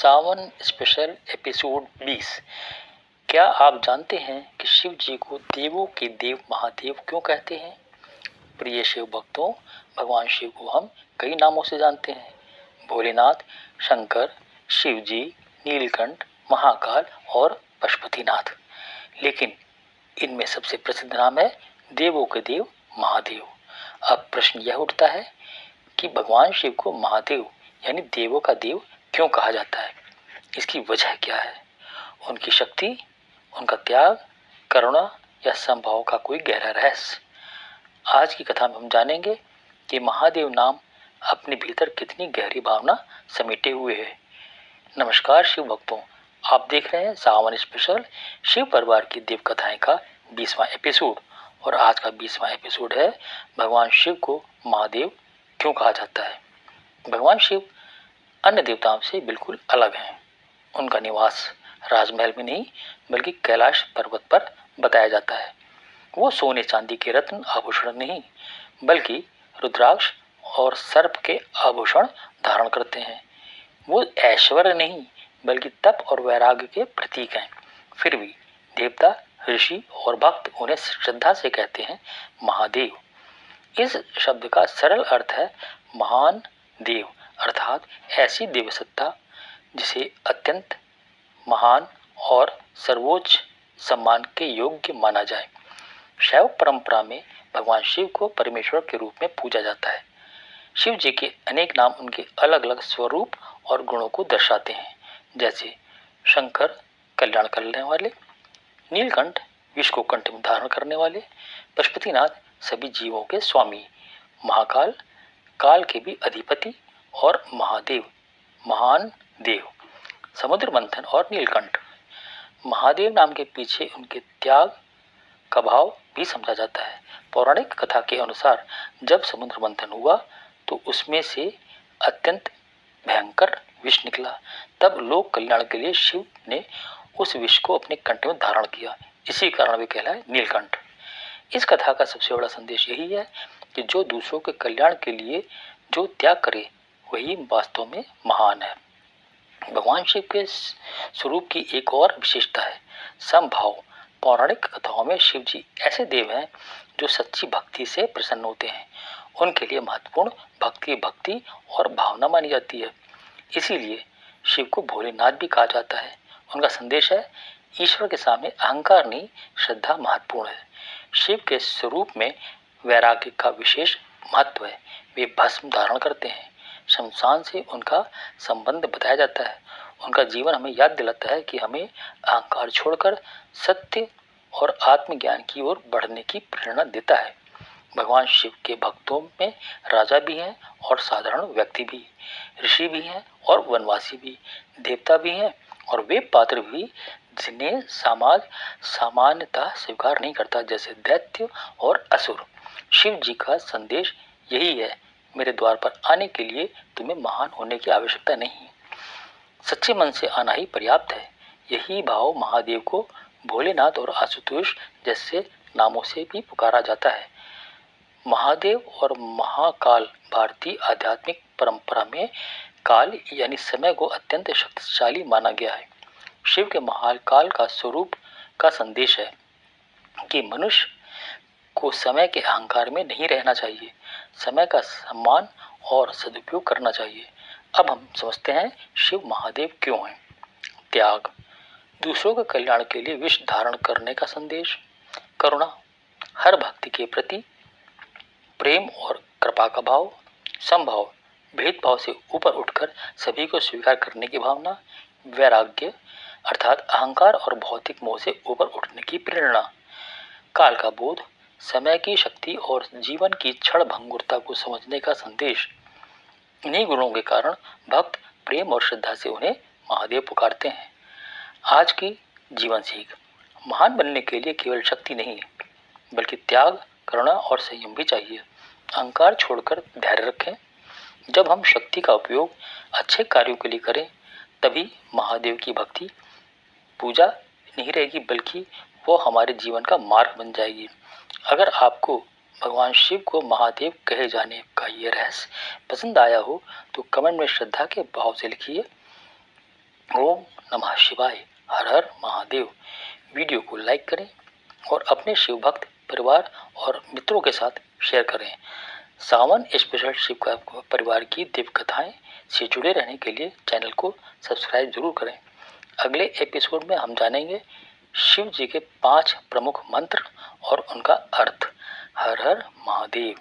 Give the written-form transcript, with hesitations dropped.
सावन special episode 20। क्या आप जानते हैं कि शिव जी को देवों के देव महादेव क्यों कहते हैं? प्रिय शिव भक्तों, भगवान शिव को हम कई नामों से जानते हैं। भोलेनाथ, शंकर, शिव जी, नीलकंठ, महाकाल और पशुपतिनाथ। लेकिन इनमें सबसे प्रसिद्ध नाम है देवों के देव महादेव। अब प्रश्न यह उठता है कि भगवान शिव को महादेव यानी देवों का देव क्यों कहा जाता है? इसकी वजह क्या है? उनकी शक्ति, उनका त्याग, करुणा या संभाव का कोई गहरा रहस्य? आज की कथा में हम जानेंगे कि महादेव नाम अपने भीतर कितनी गहरी भावना समेटे हुए है। नमस्कार शिव भक्तों, आप देख रहे हैं सावन स्पेशल शिव परिवार की देव कथाएं का 20वां एपिसोड। और आज का 20वां एपिसोड है भगवान शिव को महादेव क्यों कहा जाता है। भगवान शिव अन्य देवताओं से बिल्कुल अलग हैं। उनका निवास राजमहल में नहीं बल्कि कैलाश पर्वत पर बताया जाता है। वो सोने चांदी के रत्न आभूषण नहीं बल्कि रुद्राक्ष और सर्प के आभूषण धारण करते हैं। वो ऐश्वर्य नहीं बल्कि तप और वैराग्य के प्रतीक हैं। फिर भी देवता, ऋषि और भक्त उन्हें श्रद्धा से कहते हैं महादेव। इस शब्द का सरल अर्थ है महान देव, अर्थात ऐसी देव सत्ता जिसे अत्यंत महान और सर्वोच्च सम्मान के योग्य माना जाए। शैव परंपरा में भगवान शिव को परमेश्वर के रूप में पूजा जाता है। शिव जी के अनेक नाम उनके अलग अलग स्वरूप और गुणों को दर्शाते हैं, जैसे शंकर कल्याण करने वाले, नीलकंठ विष को कंठ में धारण करने वाले, पशुपतिनाथ सभी जीवों के स्वामी, महाकाल काल के भी अधिपति और महादेव महान देव। समुद्र मंथन और नीलकंठ। महादेव नाम के पीछे उनके त्याग का भाव भी समझा जाता है। पौराणिक कथा के अनुसार जब समुद्र मंथन हुआ तो उसमें से अत्यंत भयंकर विष निकला। तब लोक कल्याण के लिए शिव ने उस विष को अपने कंठ में धारण किया। इसी कारण वे कहलाए नीलकंठ। इस कथा का सबसे बड़ा संदेश यही है कि जो दूसरों के कल्याण के लिए जो त्याग करे वही वास्तव में महान है। भगवान शिव के स्वरूप की एक और विशेषता है समभाव। पौराणिक कथाओं में शिव जी ऐसे देव हैं जो सच्ची भक्ति से प्रसन्न होते हैं। उनके लिए महत्वपूर्ण भक्ति और भावना मानी जाती है। इसीलिए शिव को भोलेनाथ भी कहा जाता है। उनका संदेश है ईश्वर के सामने अहंकार नहीं, श्रद्धा महत्वपूर्ण है। शिव के स्वरूप में वैराग्य का विशेष महत्व है। वे भस्म धारण करते हैं। शमशान से उनका संबंध बताया जाता है। उनका जीवन हमें याद दिलाता है कि हमें अहंकार छोड़कर सत्य और आत्मज्ञान की ओर बढ़ने की प्रेरणा देता है। भगवान शिव के भक्तों में राजा भी हैं और साधारण व्यक्ति भी, ऋषि भी हैं और वनवासी भी, देवता भी हैं और वे पात्र भी जिन्हें समाज सामान्यतः स्वीकार नहीं करता, जैसे दैत्य और असुर। शिव जी का संदेश यही है, मेरे द्वार पर आने के लिए तुम्हें महान होने की आवश्यकता नहीं, सच्चे मन से आना ही पर्याप्त है। यही भाव महादेव को भोलेनाथ और आशुतोष जैसे नामों से भी पुकारा जाता है। महादेव और महाकाल भारतीय आध्यात्मिक परंपरा में काल यानी समय को अत्यंत शक्तिशाली माना गया है। शिव के महाकाल का स्वरूप का संदेश है कि मनुष्य को समय के अहंकार में नहीं रहना चाहिए, समय का सम्मान और सदुपयोग करना चाहिए। अब हम समझते हैं शिव महादेव क्यों हैं। त्याग, दूसरों के कल्याण के लिए विष धारण करने का संदेश। करुणा, हर भक्ति के प्रति प्रेम और कृपा का भाव। संभाव, भेदभाव से ऊपर उठकर सभी को स्वीकार करने की भावना। वैराग्य, अर्थात अहंकार और भौतिक मोह से ऊपर उठने की प्रेरणा। काल का बोध, समय की शक्ति और जीवन की क्षण भंगुरता को समझने का संदेश। इन्हीं गुणों के कारण भक्त प्रेम और श्रद्धा से उन्हें महादेव पुकारते हैं। आज की जीवन सीख, महान बनने के लिए केवल शक्ति नहीं बल्कि त्याग, करुणा और संयम भी चाहिए। अहंकार छोड़कर धैर्य रखें। जब हम शक्ति का उपयोग अच्छे कार्यों के लिए करें तभी महादेव की भक्ति पूजा नहीं रहेगी बल्कि वो हमारे जीवन का मार्ग बन जाएगी। अगर आपको भगवान शिव को महादेव कहे जाने का ये रहस्य पसंद आया हो तो कमेंट में श्रद्धा के भाव से लिखिए। ओम नमः शिवाय, हर हर महादेव। वीडियो को लाइक करें और अपने शिव भक्त परिवार और मित्रों के साथ शेयर करें। सावन स्पेशल शिव परिवार की दिव्य कथाएं से जुड़े रहने के लिए चैनल को सब्सक्राइब जरूर करें। अगले एपिसोड में हम जानेंगे शिव जी के 5 प्रमुख मंत्र और उनका अर्थ। हर हर महादेव।